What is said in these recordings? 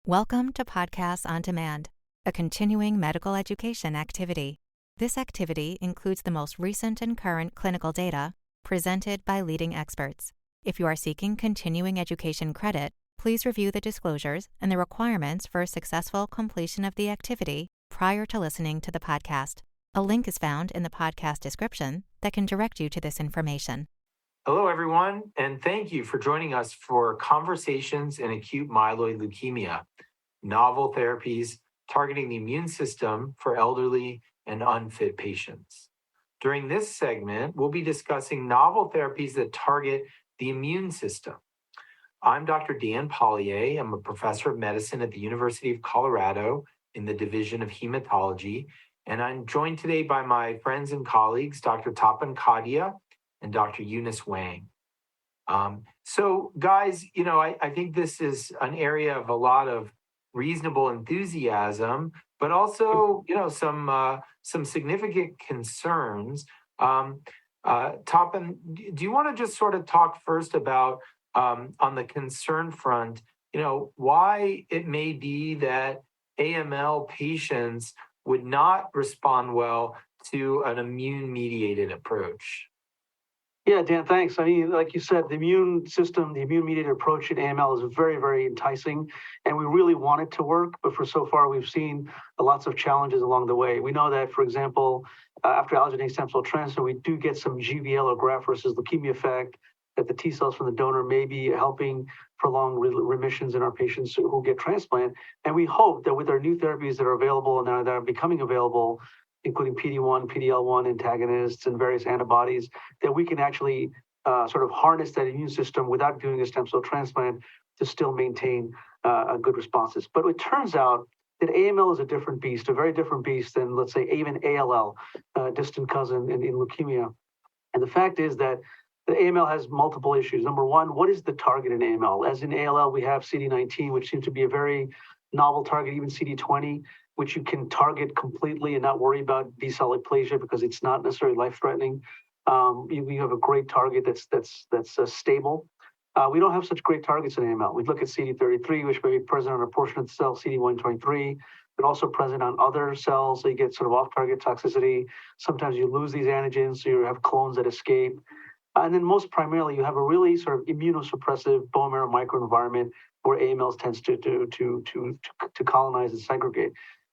Welcome to Podcasts on Demand, a continuing medical education activity. This activity includes the most recent and current clinical data presented by leading experts. If you are seeking continuing education credit, please review the disclosures and the requirements for successful completion of the activity prior to listening to the podcast. A link is found in the podcast description that can direct you to this information. Hello, everyone, and thank you for joining us for Conversations in Acute Myeloid Leukemia, novel therapies targeting the immune system for elderly and unfit patients. During this segment, we'll be discussing novel therapies that target the immune system. I'm Dr. Dan Pollyea. I'm a professor of medicine at the University of Colorado in the Division of Hematology, and I'm joined today by my friends and colleagues, Dr. Tapan Kadia and Dr. Eunice Wang. So guys, I think this is an area of a lot of reasonable enthusiasm, but also, some significant concerns. Tapan, do you want to just sort of talk first about, on the concern front, why it may be that AML patients would not respond well to an immune-mediated approach? Yeah, Dan, thanks. I mean, like you said, the immune system, the immune-mediated approach in AML is very, very enticing, and we really want it to work. But for so far, we've seen lots of challenges along the way. We know that, for example, after allogeneic stem cell transplant, we do get some GVL or graft versus leukemia effect, that the T cells from the donor may be helping prolong remissions in our patients who get transplant. And we hope that with our new therapies that are available and that are becoming available, including PD-1, PD-L1 antagonists and various antibodies, that we can actually sort of harness that immune system without doing a stem cell transplant to still maintain good responses. But it turns out that AML is a different beast, a very different beast than, let's say, even ALL, distant cousin in leukemia. And the fact is that the AML has multiple issues. Number one, what is the target in AML? As in ALL, we have CD19, which seems to be a very novel target, even CD20, which you can target completely and not worry about B-cell aplasia because it's not necessarily life-threatening. We have a great target that's stable. We don't have such great targets in AML. We look at CD33, which may be present on a portion of the cell, CD123, but also present on other cells, so you get sort of off-target toxicity. Sometimes you lose these antigens, so you have clones that escape. And then most primarily, you have a really sort of immunosuppressive bone marrow microenvironment where AML tends to colonize and segregate.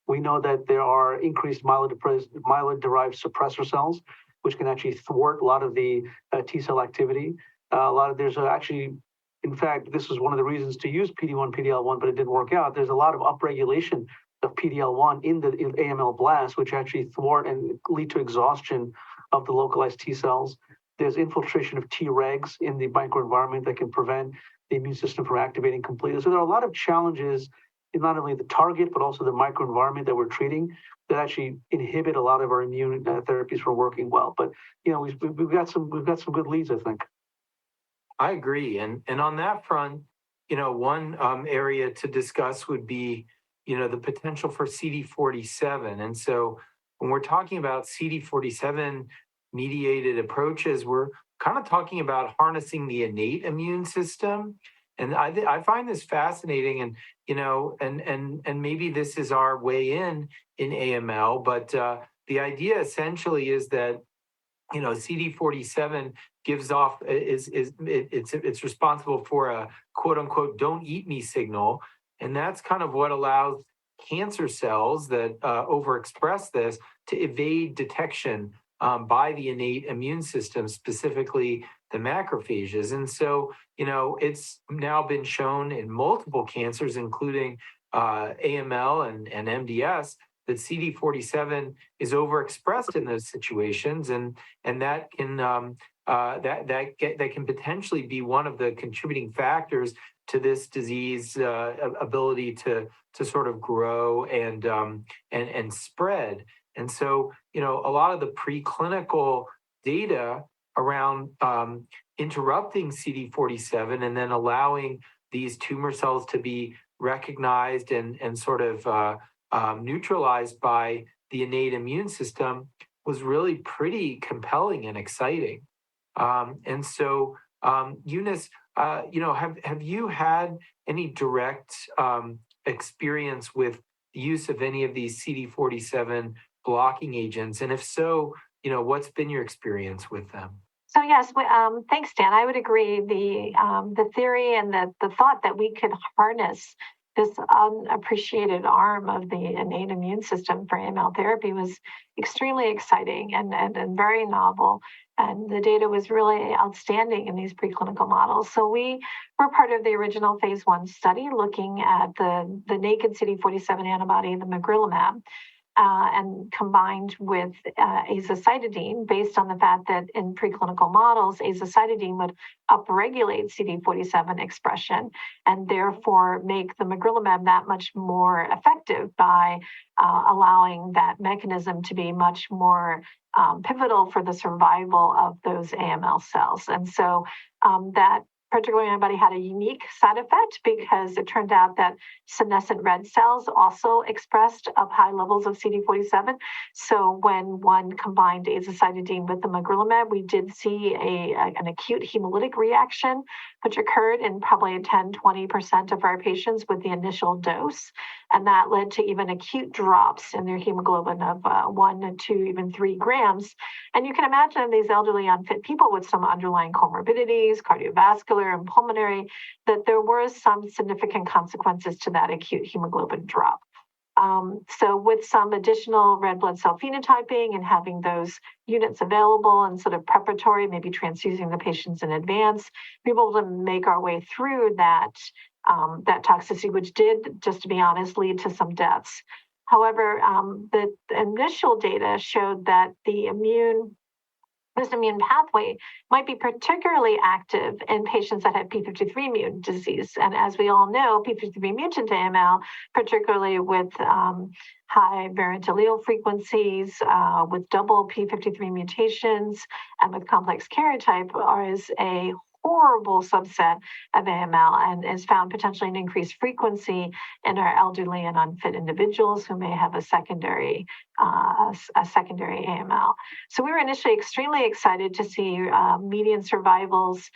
We know that there are increased myeloid-derived suppressor cells, which can actually thwart a lot of the T cell activity. In fact, this was one of the reasons to use PD-1, PD-L1, but it didn't work out. There's a lot of upregulation of PD-L1 in AML blast, which actually thwart and lead to exhaustion of the localized T cells. There's infiltration of Tregs in the microenvironment that can prevent the immune system from activating completely. So there are a lot of challenges in not only the target, but also the microenvironment that we're treating that actually inhibit a lot of our immune therapies from working well. But, we've got some good leads, I think. I agree. And on that front, one area to discuss would be, the potential for CD47. And so when we're talking about CD47 mediated approaches, we're kind of talking about harnessing the innate immune system. And I find this fascinating, and and maybe this is our way in AML, but the idea essentially is that CD47 gives off it's responsible for a quote unquote "don't eat me" signal, and that's kind of what allows cancer cells that overexpress this to evade detection by the innate immune system, specifically the macrophages. And so, it's now been shown in multiple cancers, including AML and MDS, that CD47 is overexpressed in those situations, and that can that can potentially be one of the contributing factors to this disease ability to sort of grow and spread. And so, a lot of the preclinical data around interrupting CD47 and then allowing these tumor cells to be recognized and sort of neutralized by the innate immune system was really pretty compelling and exciting. And so, Eunice, have you had any direct experience with the use of any of these CD47 blocking agents? And if so, what's been your experience with them? So yes, thanks, Dan. I would agree. The theory and the thought that we could harness this unappreciated arm of the innate immune system for AML therapy was extremely exciting and very novel. And the data was really outstanding in these preclinical models. So we were part of the original phase 1 study looking at the naked CD47 antibody, the magrolimab, and combined with azacitidine, based on the fact that in preclinical models, azacitidine would upregulate CD47 expression and therefore make the magrolimab that much more effective by allowing that mechanism to be much more pivotal for the survival of those AML cells. And so that particular antibody had a unique side effect because it turned out that senescent red cells also expressed up high levels of CD47. So when one combined azacitidine with the magrolimab, we did see an acute hemolytic reaction, which occurred in probably 10-20% of our patients with the initial dose. And that led to even acute drops in their hemoglobin of 1 to 2, even 3 grams. And you can imagine these elderly unfit people with some underlying comorbidities, cardiovascular and pulmonary, that there were some significant consequences to that acute hemoglobin drop. So with some additional red blood cell phenotyping and having those units available and sort of preparatory, maybe transfusing the patients in advance, be able to make our way through that toxicity, which did, just to be honest, lead to some deaths. However, the initial data showed that this immune pathway might be particularly active in patients that have P53 mutant disease. And as we all know, P53 mutant AML, particularly with high variant allele frequencies, with double P53 mutations, and with complex karyotype, is a horrible subset of AML and is found potentially an increased frequency in our elderly and unfit individuals who may have a secondary AML. So we were initially extremely excited to see median survivals,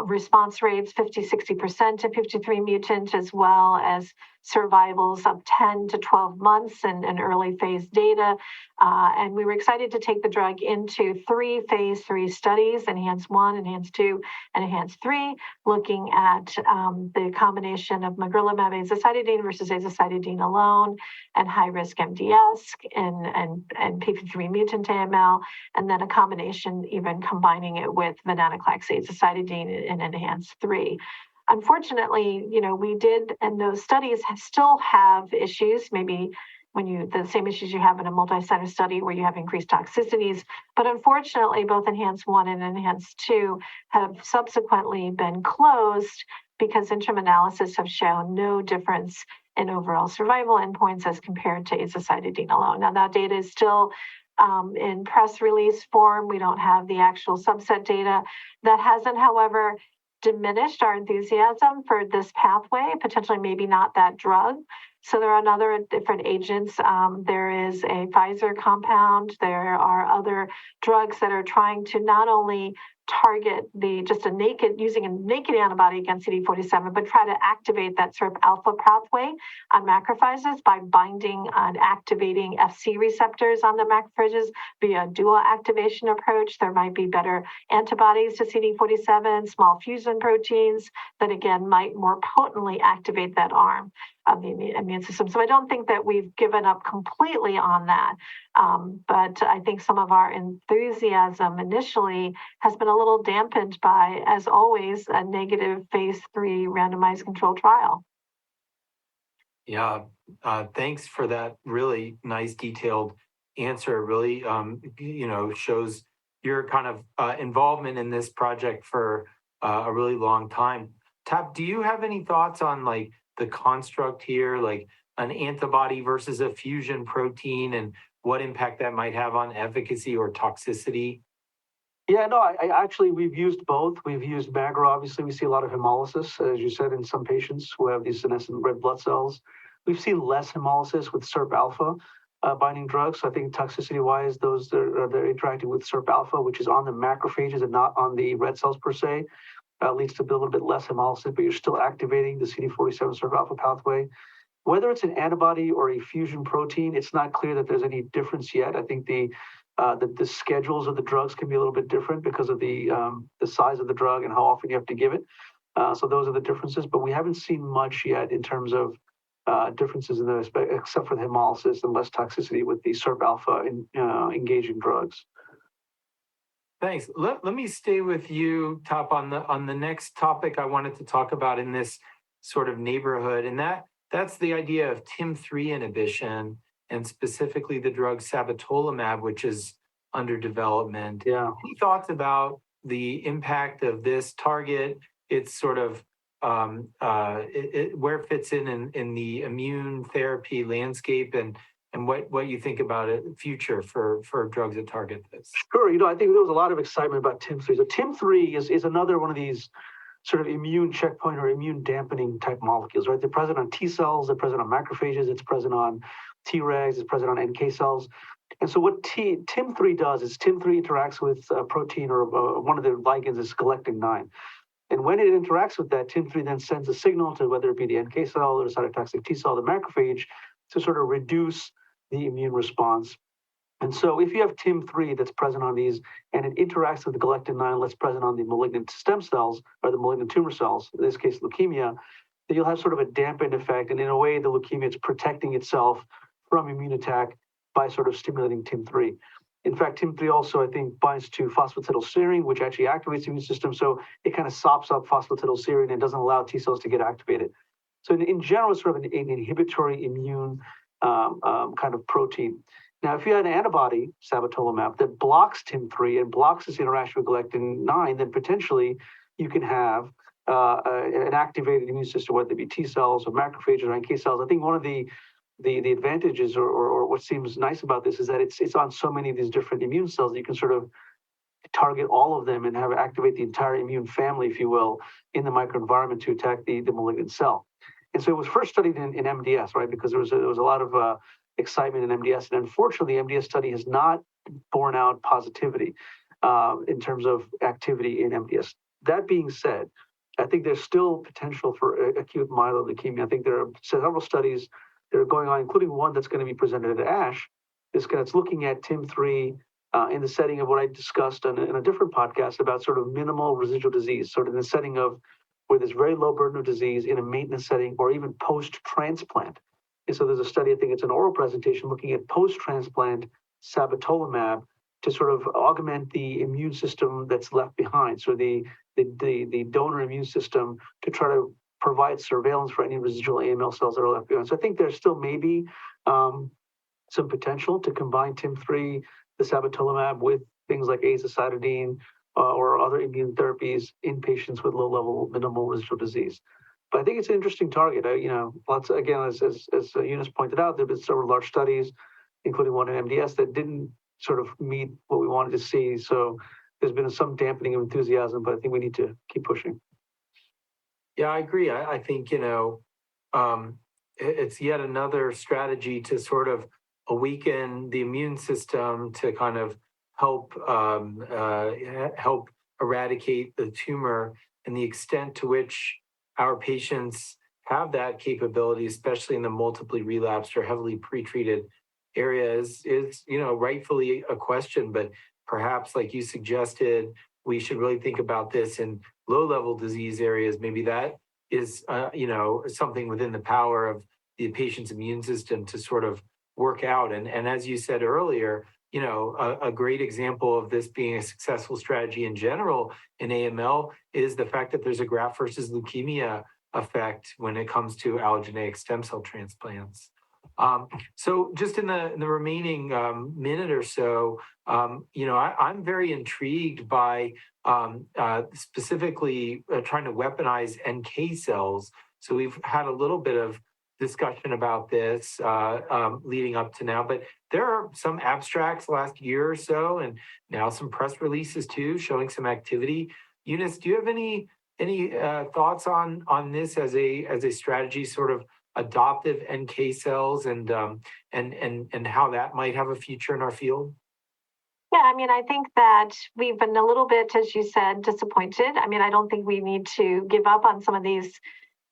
response rates 50-60% in P53 mutant, as well as survivals of 10 to 12 months in early phase data. And we were excited to take the drug into 3 phase 3 studies, ENHANCE-1, ENHANCE-2, and ENHANCE-3, looking at the combination of magrolimab azacitidine versus azacitidine alone and high-risk MDS and P53 mutant AML, and then a combination even combining it with venetoclax azacitidine in ENHANCE-3. Unfortunately, we did, and those studies still have issues, maybe the same issues you have in a multi-center study where you have increased toxicities. But unfortunately, both ENHANCE-1 and ENHANCE-2 have subsequently been closed because interim analysis have shown no difference in overall survival endpoints as compared to azacitidine alone. Now, that data is still in press release form. We don't have the actual subset data. That hasn't, however, diminished our enthusiasm for this pathway, potentially maybe not that drug. So there are other different agents. There is a Pfizer compound. There are other drugs that are trying to not only target using a naked antibody against CD47, but try to activate that SIRP alpha pathway on macrophages by binding and activating FC receptors on the macrophages via dual activation approach. There might be better antibodies to CD47, small fusion proteins that again might more potently activate that arm of the immune system. So I don't think that we've given up completely on that. But I think some of our enthusiasm initially has been a little dampened by, as always, a negative phase 3 randomized controlled trial. Yeah, thanks for that really nice detailed answer. It really, shows your kind of involvement in this project for a really long time. Tap, do you have any thoughts on the construct here, like an antibody versus a fusion protein, and what impact that might have on efficacy or toxicity? Yeah, no, we've used both. We've used magro. Obviously, we see a lot of hemolysis, as you said, in some patients who have these senescent red blood cells. We've seen less hemolysis with SIRP alpha binding drugs. So I think toxicity-wise, those they're interacting with SIRP alpha, which is on the macrophages and not on the red cells per se. Leads to a little bit less hemolysis, but you're still activating the CD47 SIRP alpha pathway. Whether it's an antibody or a fusion protein, it's not clear that there's any difference yet. I think the schedules of the drugs can be a little bit different because of the size of the drug and how often you have to give it. So those are the differences, but we haven't seen much yet in terms of differences in those, except for the hemolysis and less toxicity with the SERP alpha engaging drugs. Thanks. Let me stay with you, Top, on the next topic I wanted to talk about in this sort of neighborhood, and that's the idea of TIM3 inhibition, and specifically the drug sabatolimab, which is under development. Yeah. Any thoughts about the impact of this target? It's sort of where it fits in the immune therapy landscape, and what you think about it future for drugs that target this. Sure. I think there was a lot of excitement about TIM3. So TIM3 is another one of these sort of immune checkpoint or immune dampening type molecules, right? They're present on T cells, they're present on macrophages, it's present on Tregs, it's present on NK cells. And so what TIM3 does is TIM3 interacts with a protein or one of the ligands is galectin-9. And when it interacts with that, TIM3 then sends a signal to whether it be the NK cell or the cytotoxic T cell, the macrophage, to sort of reduce the immune response. And so if you have TIM3 that's present on these and it interacts with the galectin-9 that's present on the malignant stem cells or the malignant tumor cells, in this case leukemia, then you'll have sort of a dampened effect. And in a way, the leukemia is protecting itself from immune attack by sort of stimulating TIM3. In fact, TIM3 also, I think, binds to phosphatidylserine, which actually activates the immune system. So it kind of sops up phosphatidylserine and doesn't allow T cells to get activated. So in general, it's sort of an inhibitory immune kind of protein. Now, if you had an antibody, sabatolimab, that blocks TIM3 and blocks this interaction with galectin-9, then potentially you can have an activated immune system, whether it be T cells or macrophages or NK cells. I think one of the advantages or what seems nice about this is that it's on so many of these different immune cells that you can sort of target all of them and have activate the entire immune family, if you will, in the microenvironment to attack the malignant cell. And so it was first studied in MDS, right? Because there was a lot of excitement in MDS, and unfortunately, the MDS study has not borne out positivity in terms of activity in MDS. That being said, I think there's still potential for acute myeloid leukemia. I think there are several studies that are going on, including one that's going to be presented at ASH. It's looking at TIM3 in the setting of what I discussed in a different podcast about sort of minimal residual disease, sort of in the setting of where there's very low burden of disease in a maintenance setting or even post-transplant. And so there's a study, I think it's an oral presentation, looking at post-transplant sabatolimab to sort of augment the immune system that's left behind. So the donor immune system to try to provide surveillance for any residual AML cells that are left behind. So I think there's still maybe some potential to combine TIM3, the sabatolimab, with things like azacitidine or other immune therapies in patients with low-level minimal residual disease. But I think it's an interesting target. Lots again, as Eunice pointed out, there have been several large studies, including one in MDS, that didn't sort of meet what we wanted to see. So there's been some dampening of enthusiasm, but I think we need to keep pushing. Yeah, I agree. I think it's yet another strategy to sort of awaken the immune system to kind of help eradicate the tumor, and the extent to which our patients have that capability, especially in the multiply relapsed or heavily pretreated areas, is rightfully a question. But perhaps, like you suggested, we should really think about this in low-level disease areas. Maybe that is something within the power of the patient's immune system to sort of work out. And as you said earlier, a great example of this being a successful strategy in general in AML is the fact that there's a graft versus leukemia effect when it comes to allogeneic stem cell transplants. So just in the remaining minute or so, I'm very intrigued by specifically trying to weaponize NK cells. So we've had a little bit of discussion about this leading up to now, but there are some abstracts last year or so, and now some press releases too, showing some activity. Eunice, do you have any thoughts on this as a strategy, sort of adoptive NK cells, and how that might have a future in our field? Yeah, I think that we've been a little bit, as you said, disappointed. I don't think we need to give up on some of these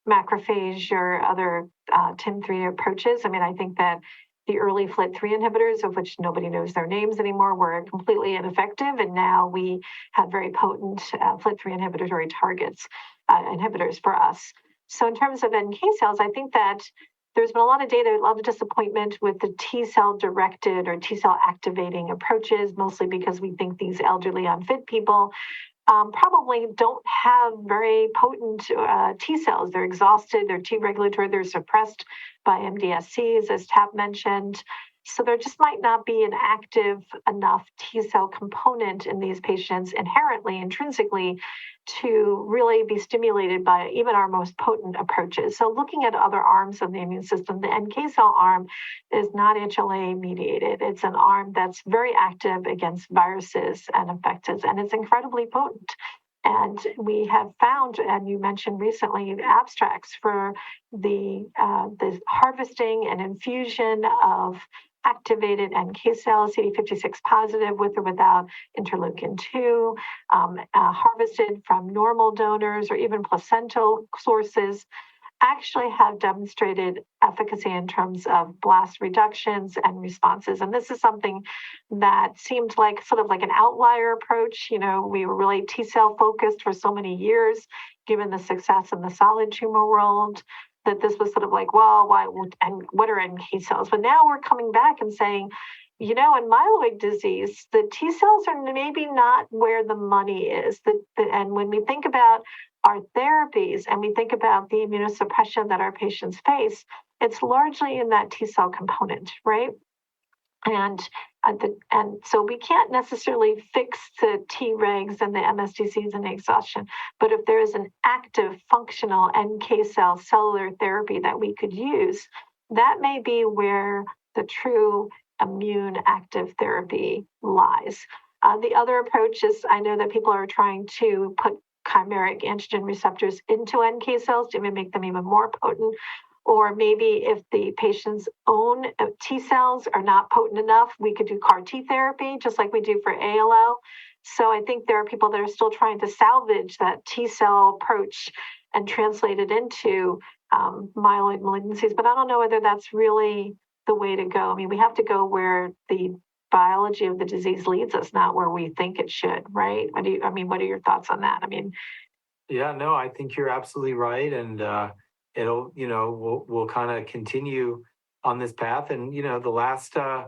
macrophage or other TIM3 approaches. I mean, I think that the early FLT3 inhibitors, of which nobody knows their names anymore, were completely ineffective, and now we have very potent FLT3 inhibitory targets, inhibitors for us. So in terms of NK cells, I think that there's been a lot of data, a lot of disappointment with the T cell directed or T cell activating approaches, mostly because we think these elderly unfit people probably don't have very potent T cells. They're exhausted, they're T regulatory, they're suppressed by MDSCs, as Tap mentioned. So there just might not be an active enough T cell component in these patients inherently, intrinsically, to really be stimulated by even our most potent approaches. So looking at other arms of the immune system, the NK cell arm is not HLA mediated. It's an arm that's very active against viruses and infectants, and it's incredibly potent. And we have found, and you mentioned recently, abstracts for the harvesting and infusion of activated NK cells, CD56 positive, with or without interleukin 2, harvested from normal donors or even placental sources, actually have demonstrated efficacy in terms of blast reductions and responses. And this is something that seemed like sort of like an outlier approach. You know, we were really T cell focused for so many years, given the success in the solid tumor world, that this was sort of like, well, why, and what are NK cells? But now we're coming back and saying, you know, in myeloid disease, the T cells are maybe not where the money is. And when we think about our therapies and we think about the immunosuppression that our patients face, it's largely in that T cell component, right? And so we can't necessarily fix the Tregs and the MSDCs and the exhaustion, but if there is an active functional NK cell cellular therapy that we could use, that may be where the true immune active therapy lies. The other approach is, I know that people are trying to put chimeric antigen receptors into NK cells to even make them even more potent. Or maybe if the patient's own T cells are not potent enough, we could do CAR T therapy, just like we do for ALL. So I think there are people that are still trying to salvage that T cell approach and translate it into myeloid malignancies. But I don't know whether that's really the way to go. I mean, we have to go where the biology of the disease leads us, not where we think it should, right? What are your thoughts on that? I mean, yeah, no, I think you're absolutely right. And we'll kind of continue on this path. And, the last 5,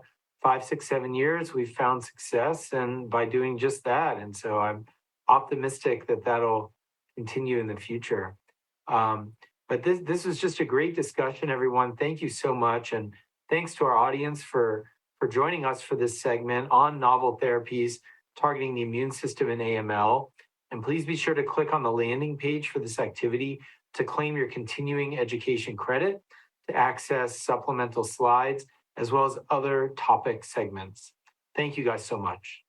6, 7 years, we've found success and by doing just that. And so I'm optimistic that that'll continue in the future. But this was just a great discussion, everyone. Thank you so much. And thanks to our audience for joining us for this segment on novel therapies targeting the immune system in AML. And please be sure to click on the landing page for this activity to claim your continuing education credit, to access supplemental slides, as well as other topic segments. Thank you guys so much.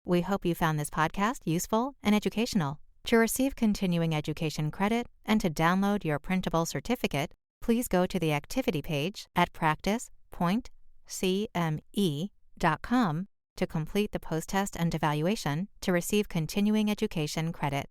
We hope you found this podcast useful and educational. To receive continuing education credit and to download your printable certificate, please go to the activity page at practice.cme.com to complete the post-test and evaluation to receive continuing education credit.